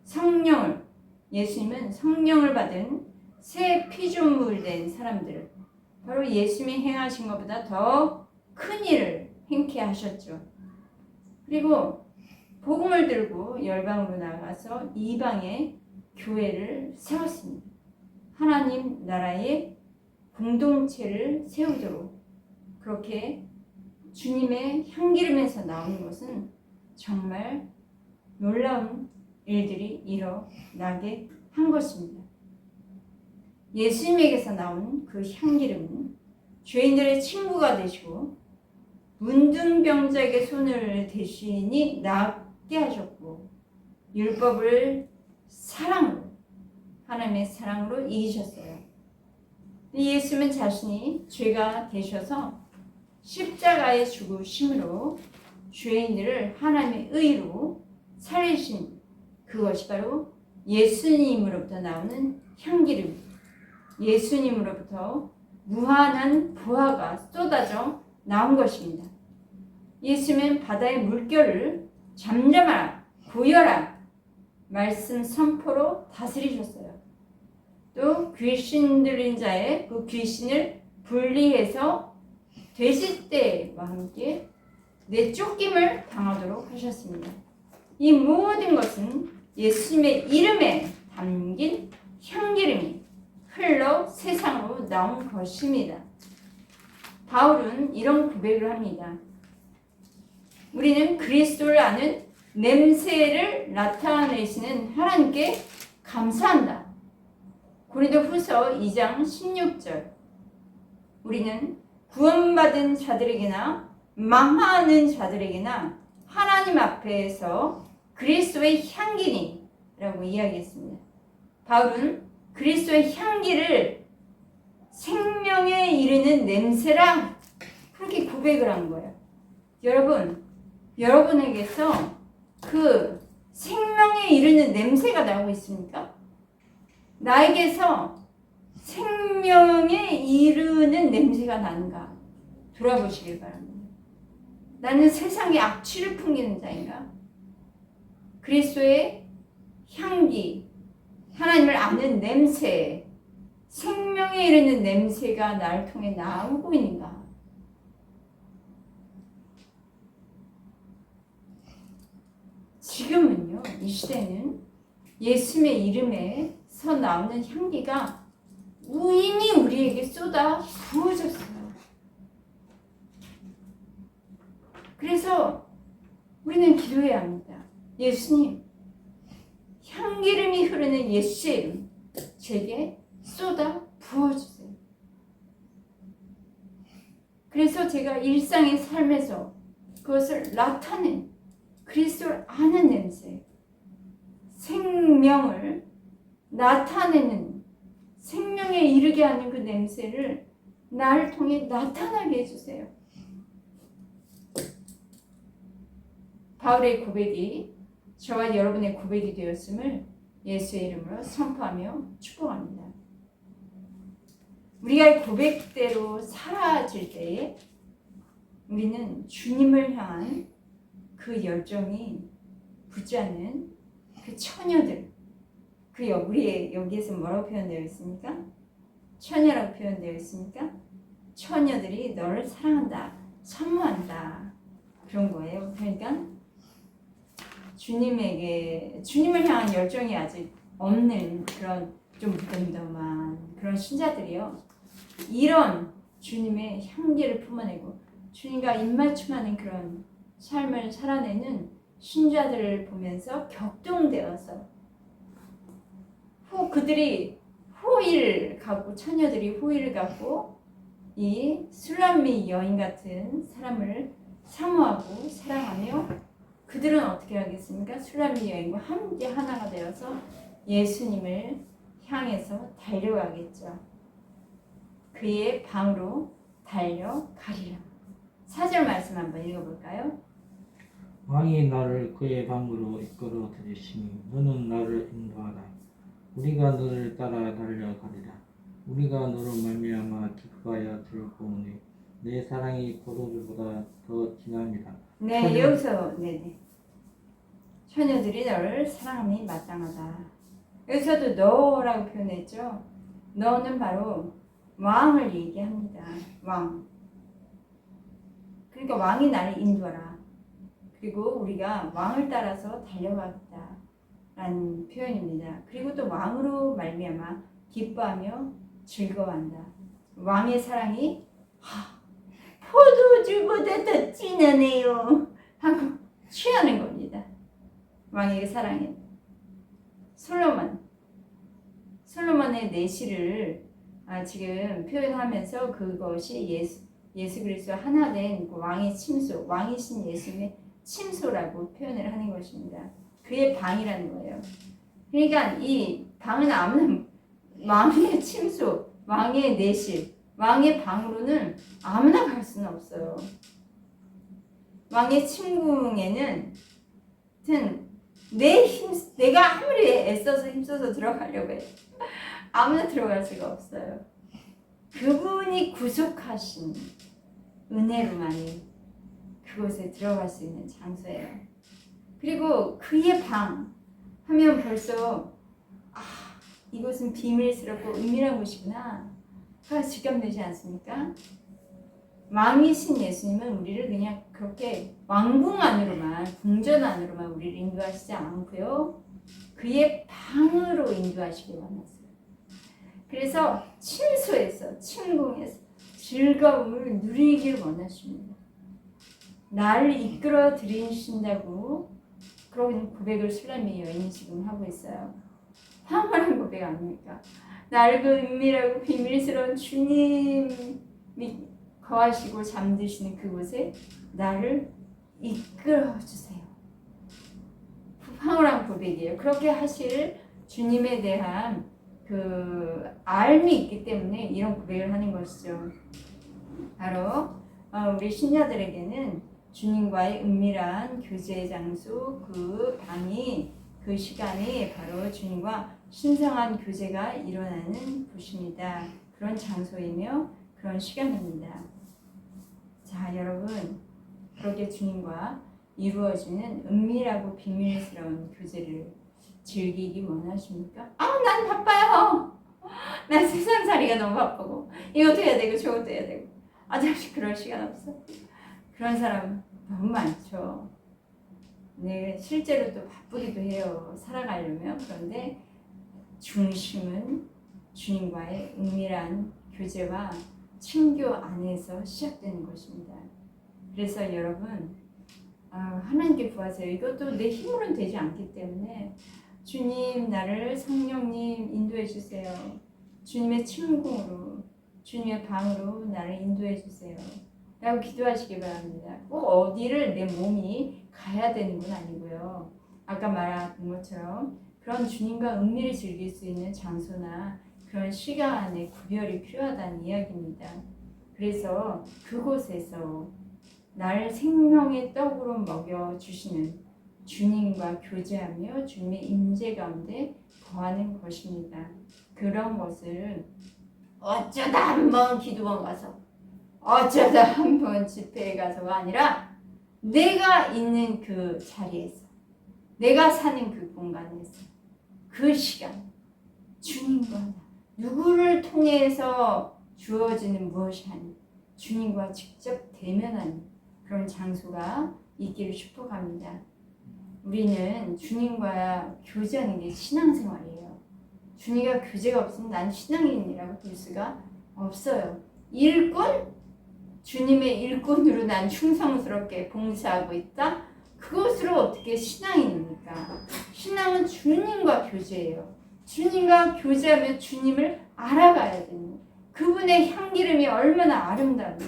성령을, 예수님은 성령을 받은 새 피조물 된 사람들을 바로 예수님이 행하신 것보다 더 큰 일을 행케 하셨죠. 그리고 복음을 들고 열방으로 나가서 이방의 교회를 세웠습니다. 하나님 나라의 공동체를 세우도록 그렇게 주님의 향기름에서 나오는 것은 정말 놀라운 일들이 일어나게 한 것입니다. 예수님에게서 나온 그 향기름은 죄인들의 친구가 되시고 문둥병자에게 손을 대시니 낫게 하셨고 율법을 사랑으로, 하나님의 사랑으로 이기셨어요. 예수님은 자신이 죄가 되셔서 십자가에 죽으심으로 죄인들을 하나님의 의로 살리신 그것이 바로 예수님으로부터 나오는 향기름, 예수님으로부터 무한한 부하가 쏟아져 나온 것입니다. 예수님은 바다의 물결을 잠잠하라, 고여라 말씀 선포로 다스리셨어요. 또 귀신 들린 자의 그 귀신을 분리해서 돼지떼와 함께 내쫓김을 당하도록 하셨습니다. 이 모든 것은 예수님의 이름에 담긴 향기름이 흘러 세상으로 나온 것입니다. 바울은 이런 고백을 합니다. 우리는 그리스도를 아는 냄새를 나타내시는 하나님께 감사한다. 고린도후서 2장 16절. 우리는 구원받은 자들에게나 망하는 자들에게나 하나님 앞에서 그리스도의 향기니 라고 이야기했습니다. 바울은 그리스도의 향기를 생명에 이르는 냄새라 그렇게 고백을 한 거예요. 여러분, 여러분에게서 그 생명에 이르는 냄새가 나오고 있습니까? 나에게서 생명에 이르는 냄새가 나는가 돌아보시길 바랍니다. 나는 세상의 악취를 풍기는 자인가? 그리스도의 향기, 하나님을 아는 냄새, 생명에 이르는 냄새가 나를 통해 나오고 있는가? 지금은요, 이 시대는 예수님의 이름에서 나오는 향기가 이미 우리에게 쏟아 부어졌어요. 그래서 우리는 기도해야 합니다. 예수님, 향기름이 흐르는 예수의 이름 제게 쏟아 부어주세요. 그래서 제가 일상의 삶에서 그것을 나타낸 그리스도를 아는 냄새, 생명을 나타내는, 생명에 이르게 하는 그 냄새를 나를 통해 나타나게 해주세요. 바울의 고백이 저와 여러분의 고백이 되었음을 예수의 이름으로 선포하며 축복합니다. 우리가 고백대로 살아질 때에 우리는 주님을 향한 그 열정이 붙지 않는 그 처녀들, 우리 여기에서 뭐라고 표현되어 있습니까? 처녀라고 표현되어 있으니까 처녀들이 너를 사랑한다, 선무한다 그런 거예요. 그러니까 주님을 향한 열정이 아직 없는 그런 좀 무덤덤한 그런 신자들이요. 이런 주님의 향기를 품어내고 주님과 입맞춤하는 그런 삶을 살아내는 신자들을 보면서 격동되어서 그들이 호의를 갖고 처녀들이 호의를 갖고 이 술람미 여인 같은 사람을 사모하고 사랑하며 그들은 어떻게 하겠습니까? 술람미 여인과 함께 하나가 되어서 예수님을 향해서 달려가겠죠. 그의 방으로 달려가리라. 4절 말씀 한번 읽어볼까요? 왕이 나를 그의 방으로 이끌어 들이시니 너는 나를 인도하라. 우리가 너를 따라 달려가리라. 우리가 너로 말미암아 기뻐하여 즐거우니 내 사랑이 포도주보다 더 진합니다. 네, 여기서 네네. 처녀들이 너를 사랑함이 마땅하다. 여기서도 너라고 표현했죠. 너는 바로 왕을 얘기합니다. 왕. 그러니까 왕이 나를 인도하라. 그리고 우리가 왕을 따라서 달려가겠다 라는 표현입니다. 그리고 또 왕으로 말미암아 기뻐하며 즐거워한다. 왕의 사랑이 포도주보다 더 진하네요 하고 취하는 겁니다. 왕의 사랑에 솔로몬의 내시를 지금 표현하면서 그것이 예수 그리스도 하나 된 그 왕의 침소, 왕이신 예수님의 침소라고 표현을 하는 것입니다. 그의 방이라는 거예요. 그러니까 이 방은 아무나 왕의 침소, 왕의 내실, 왕의 방으로는 아무나 갈 수는 없어요. 왕의 침궁에는 내가 아무리 애써서 힘써서 들어가려고 해요. 아무나 들어갈 수가 없어요. 그분이 구속하신 은혜로만이 그곳에 들어갈 수 있는 장소예요. 그리고 그의 방 하면 벌써 이곳은 비밀스럽고 은밀한 곳이구나 직감되지 않습니까? 왕이신 예수님은 우리를 그냥 그렇게 왕궁 안으로만, 궁전 안으로만 우리를 인도하시지 않고요. 그의 방으로 인도하시길 원하세요. 그래서 침소에서, 침궁에서 즐거움을 누리길 원하십니다. 나를 이끌어 들이신다고 그런 고백을 술람미 여인이 지금 하고 있어요. 황홀한 고백 아닙니까? 낡고 은밀하고 비밀스러운 주님이 거하시고 잠드시는 그곳에 나를 이끌어 주세요. 황홀한 고백이에요. 그렇게 하실 주님에 대한 그 알미 있기 때문에 이런 고백을 하는 것이죠. 바로 우리 신자들에게는 주님과의 은밀한 교제 장소, 그 방이, 그 시간이 바로 주님과 신성한 교제가 일어나는 곳입니다. 그런 장소이며 그런 시간입니다. 자, 여러분, 그렇게 주님과 이루어지는 은밀하고 비밀스러운 교제를 즐기기 원하십니까? 난 바빠요. 난 세상살이가 너무 바쁘고 이것도 해야 되고 저것도 해야 되고 잠시 그럴 시간 없어. 그런 사람 너무 많죠. 네, 실제로 또 바쁘기도 해요. 살아가려면. 그런데 중심은 주님과의 은밀한 교제와 친교 안에서 시작되는 것입니다. 그래서 여러분 하나님께 구하세요. 이것도 내 힘으로는 되지 않기 때문에 주님 나를 성령님 인도해 주세요. 주님의 침궁으로 주님의 방으로 나를 인도해 주세요. 라고 기도하시기 바랍니다. 꼭 어디를 내 몸이 가야 되는 건 아니고요. 아까 말한 것처럼 그런 주님과 은밀히 즐길 수 있는 장소나 그런 시간의 구별이 필요하다는 이야기입니다. 그래서 그곳에서 나를 생명의 떡으로 먹여주시는 주님과 교제하며 주님의 임재 가운데 거하는 것입니다. 그런 것을 어쩌다 한번 기도원 가서 어쩌다 한번 집회에 가서가 아니라 내가 있는 그 자리에서 내가 사는 그 공간에서 그 시간 주님과 누구를 통해서 주어지는 무엇이 아닌 주님과 직접 대면하는 그런 장소가 있기를 축복합니다. 우리는 주님과 교제하는 게 신앙생활이에요. 주님과 교제가 없으면 난 신앙인이라고 볼 수가 없어요. 일꾼? 주님의 일꾼으로 난 충성스럽게 봉사하고 있다? 그것으로 어떻게 신앙인입니까? 신앙은 주님과 교제예요. 주님과 교제하며 주님을 알아가야 됩니다. 그분의 향기름이 얼마나 아름다운지,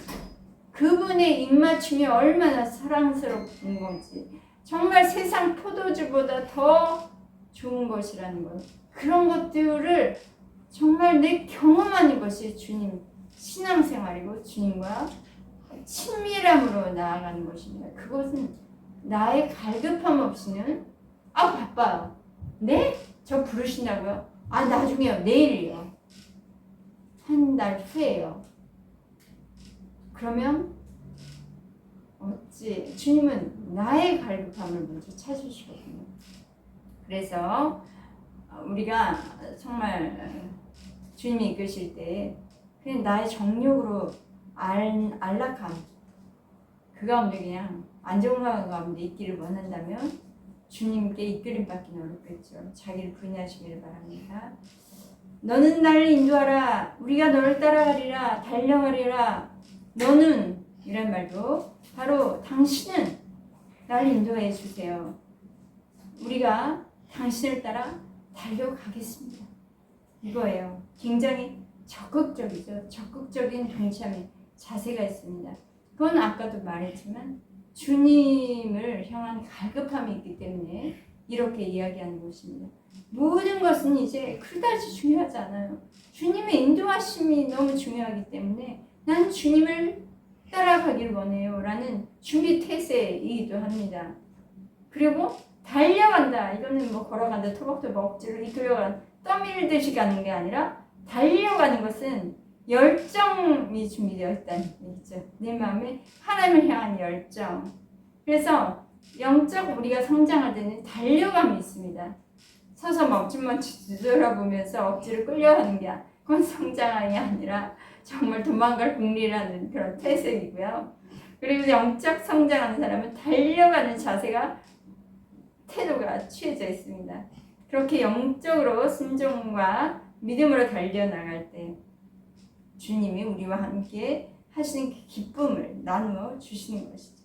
그분의 입맞춤이 얼마나 사랑스러운 건지, 정말 세상 포도주보다 더 좋은 것이라는 것, 그런 것들을 정말 내 경험하는 것이 주님 신앙생활이고 주님과 친밀함으로 나아가는 것입니다. 그것은 나의 갈급함 없이는 바빠요. 네? 저 부르신다고요? 나중에요. 내일이요. 한 달 후에요. 그러면 어찌 주님은 나의 갈급함을 먼저 찾으시거든요. 그래서 우리가 정말 주님이 이끄실 때 그냥 나의 정욕으로 안락함 그 가운데 그냥 안정감 가운데 있기를 원한다면 주님께 이끌림 받기는 어렵겠죠. 자기를 부인하시기를 바랍니다. 너는 나를 인도하라. 우리가 너를 따라가리라. 달려가리라. 너는 이란 말도 바로 당신은 나를 인도해 주세요. 우리가 당신을 따라 달려가겠습니다. 이거예요. 굉장히 적극적이죠. 적극적인 동참의 자세가 있습니다. 그건 아까도 말했지만 주님을 향한 갈급함이 있기 때문에 이렇게 이야기하는 것입니다. 모든 것은 이제 그다지 중요하지 않아요. 주님의 인도하심이 너무 중요하기 때문에 난 주님을 따라가길 원해요 라는 준비 태세이기도 합니다. 그리고 달려간다. 이거는 뭐 걸어간다. 토박토박 억지로 이끌려가는 떠밀듯이 가는 게 아니라 달려가는 것은 열정이 준비되어 있다는 얘기죠. 내 마음에 하나님을 향한 열정. 그래서 영적 우리가 성장할 때는 달려감이 있습니다. 서서 멈칫멈칫 뒤돌아보면서 억지로 끌려가는 게 그건 성장이 아니라 정말 도망갈 궁리라는 그런 태색이고요. 그리고 영적 성장하는 사람은 달려가는 자세가 태도가 취해져 있습니다. 그렇게 영적으로 순종과 믿음으로 달려나갈 때 주님이 우리와 함께 하시는 그 기쁨을 나누어 주시는 것이죠.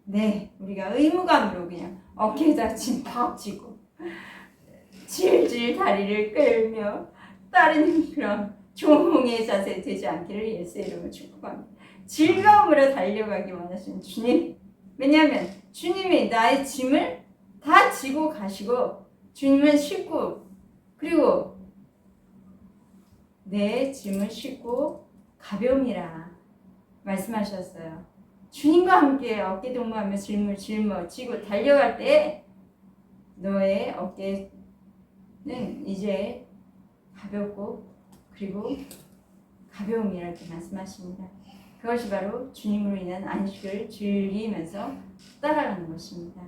네, 우리가 의무감으로 그냥 어깨에다 짐 팍 쥐고 질질 다리를 끌며 따르는 그런 종의 자세 되지 않기를 예수의 이름으로 축복합니다. 즐거움으로 달려가기 원하시는 주님. 왜냐하면 주님이 나의 짐을 다 지고 가시고 주님은 싣고 그리고 내 짐을 싣고 가벼움이라 말씀하셨어요. 주님과 함께 어깨 동무하며 짐을 짊어지고 달려갈 때 너의 어깨는 이제 가볍고 그리고 가벼움이라고 말씀하십니다. 그것이 바로 주님으로 인한 안식을 즐기면서 따라가는 것입니다.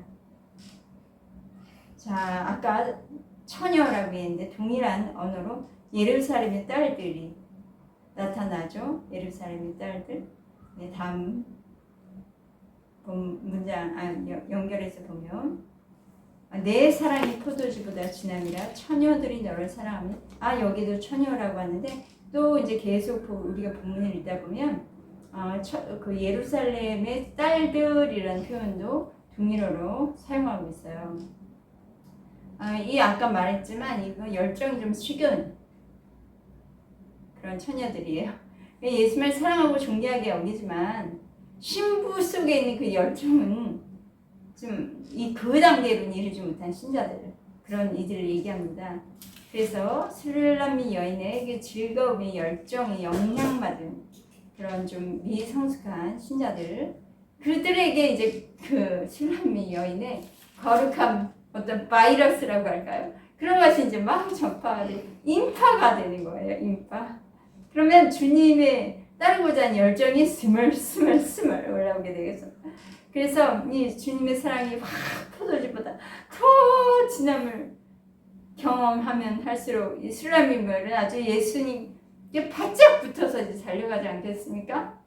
자, 아까 처녀라고 했는데 동일한 언어로 예루살렘의 딸들이 나타나죠. 예루살렘의 딸들. 네, 다음 문장 연결해서 보면 내 사랑이 포도주보다 진함이라 처녀들이 너를 사랑하면 여기도 처녀라고 하는데 또 이제 계속 우리가 본문을 읽다 보면 그 예루살렘의 딸들이라는 표현도 동일어로 사용하고 있어요. 이 아까 말했지만 이거 열정이 좀 식은 그런 처녀들이에요. 예수님을 사랑하고 존귀하게 여기지만 신부 속에 있는 그 열정은 좀 그 단계로는 이르지 못한 신자들 그런 이들을 얘기합니다. 그래서 술람미 여인의 그 즐거움의 열정에 영향받은 그런 좀 미성숙한 신자들 그들에게 이제 그 술람미 여인의 거룩함 어떤 바이러스라고 할까요? 그런 것이 이제 막 전파를 인파가 되는 거예요. 인파. 그러면 주님의 따르고자 하는 열정이 스멀스멀 올라오게 되겠죠. 그래서 이 주님의 사랑이 막 포도주보다 더 진함을 경험하면 할수록 이슬람인들은 아주 예수님께 바짝 붙어서 이제 달려가지 않겠습니까?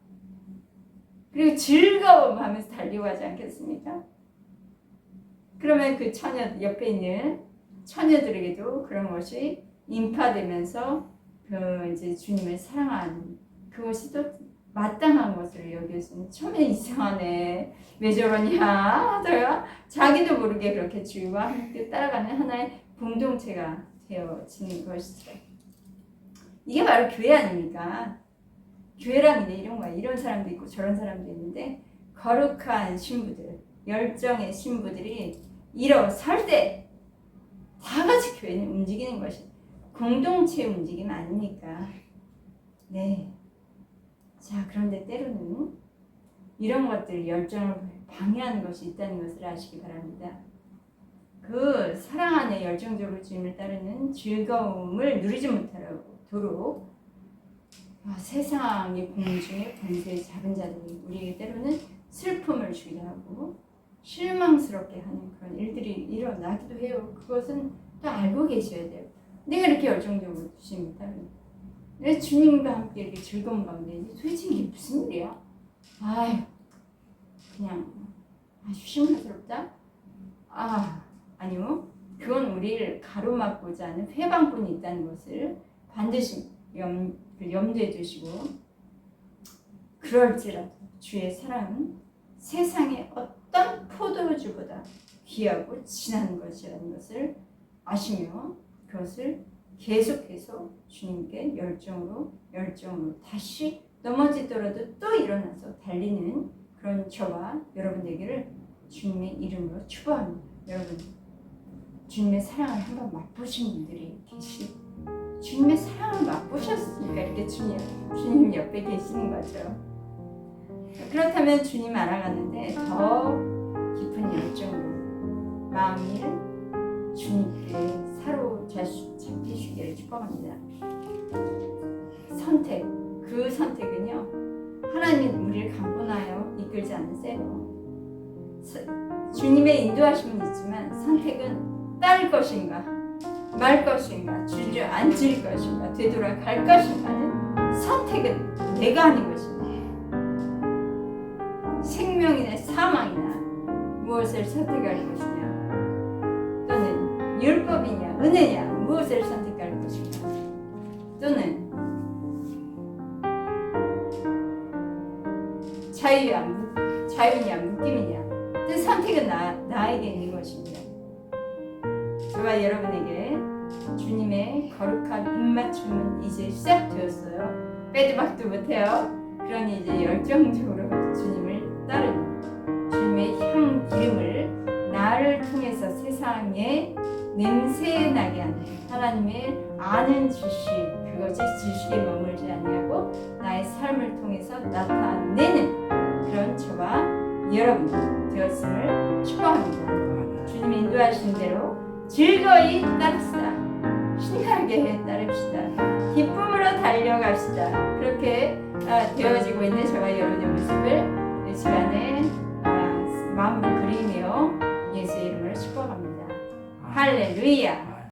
그리고 즐거움하면서 달려가지 않겠습니까? 그러면 그 처녀 옆에 있는 처녀들에게도 그런 것이 인파되면서 그 이제 주님을 사랑하는 그것이 또 마땅한 것을 여겼으니 처음에 이상하네 왜 저러냐 하다가 자기도 모르게 그렇게 주님과 함께 따라가는 하나의 공동체가 되어지는 것이죠. 이게 바로 교회 아닙니까? 교회라는 게 이런 거야. 이런 사람도 있고 저런 사람도 있는데 거룩한 신부들, 열정의 신부들이 일어설 때 다 같이 교회는 움직이는 것이 공동체 움직임 아닙니까? 네. 자, 그런데 때로는 이런 것들 열정을 방해하는 것이 있다는 것을 아시기 바랍니다. 그 사랑 안에 열정적으로 주님을 따르는 즐거움을 누리지 못하도록 세상의 공중에 권세 잡은 자들이 우리에게 때로는 슬픔을 주기도 하고 실망스럽게 하는 그런 일들이 일어나기도 해요. 그것은 또 알고 계셔야 돼요. 내가 이렇게 열정적으로 주님을 따르는 왜 주님과 함께 이렇게 즐거운 가운데 도대체 이게 무슨 일이야? 아유 그냥 아주 실망스럽다? 아니요. 그건 우리를 가로막고자 하는 회방꾼이 있다는 것을 반드시 염두에 두시고 그럴지라도 주의 사랑은 세상의 어떤 포도주보다 귀하고 진한 것이라는 것을 아시며 그것을 계속해서 주님께 열정으로 다시 넘어지더라도 또 일어나서 달리는 그런 저와 여러분 되기를 주님의 이름으로 축복합니다. 여러분 주님의 사랑을 한번 맛보신 분들이 계시고 주님의 사랑을 맛보셨으니까 이렇게 주님 옆에 계시는 거죠. 그렇다면 주님 알아가는데 더 깊은 열정으로 마음이 주님께 사로잡히시기를 축복합니다. 선택, 그 선택은요 하나님 우리를 강권하여 이끌지 않으세요. 주님의 인도하심은 있지만 선택은 따를 것인가 말 것인가 주저앉을 것인가 되돌아갈 것인가는 선택은 내가 하는 것입니다. 생명이나 사망이나 무엇을 선택할 것이냐 또는 율법이냐 은혜냐 무엇을 선택할 것인가 또는 자유냐 묶임이냐 그 선택은 나에게 있는 것입니다. 저와 여러분에게 주님의 거룩한 입맞춤은 이제 시작되었어요. 빼도 박도 못해요. 그러니 이제 열정적으로 주님을 따르는 주님의 향 기름을 나를 통해서 세상에 냄새 나게 하는 하나님의 아는 지식 그것이 지식에 머물지 아니하고 나의 삶을 통해서 나타내는 그런 저와 여러분 되었음을 축복합니다. 주님이 인도하신 대로 즐거이 따릅시다. 신나게 따릅시다. 기쁨으로 달려갑시다. 그렇게 되어지고 있는 저와 여러분의 모습을 이 시간에 마음으로 그리며 예수의 이름으로 축복합니다. 할렐루야.